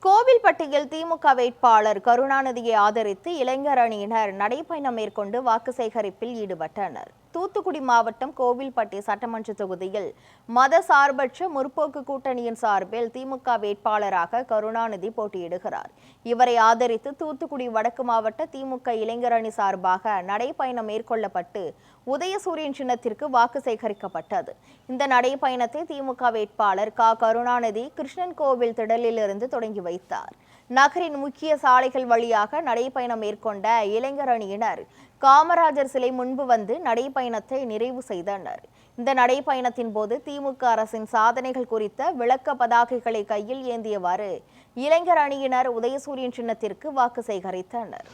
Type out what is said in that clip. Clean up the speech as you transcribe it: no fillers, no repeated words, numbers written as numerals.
கோவில்பட்டியில் திமுக வேட்பாளர் கருணாநிதியை ஆதரித்து இளைஞர் அணியினர் நடைபயணம் மேற்கொண்டு வாக்கு சேகரிப்பில் ஈடுபட்டனர். தூத்துக்குடி மாவட்டம் கோவில்பட்டி சட்டமன்ற தொகுதியில் மத சார்பற்ற முற்போக்கு கூட்டணியின் சார்பில் திமுக வேட்பாளராக கருணாநிதி போட்டியிடுகிறார். இவரை ஆதரித்து தூத்துக்குடி வடக்கு மாவட்ட திமுக இளைஞர் அணி சார்பாக நடைபயணம் மேற்கொள்ளப்பட்டு உதயசூரியன் சின்னத்திற்கு வாக்கு சேகரிக்கப்பட்டது. இந்த நடைபயணத்தை திமுக வேட்பாளர் கருணாநிதி கிருஷ்ணன் கோவில் திடலிலிருந்து தொடங்கி வைத்தார். நகரின் முக்கிய சாலைகள் வழியாக நடைபயணம் மேற்கொண்ட இளைஞர் அணியினர் காமராஜர் சிலை முன்பு வந்து நடைபயணத்தை நிறைவு செய்தனர். இந்த நடைபயணத்தின் போது திமுக அரசின் சாதனைகள் குறித்த விளக்க பதாகைகளை கையில் ஏந்தியவாறு இளைஞர் அணியினர் உதயசூரியன் சின்னத்திற்கு வாக்கு சேகரித்தனர்.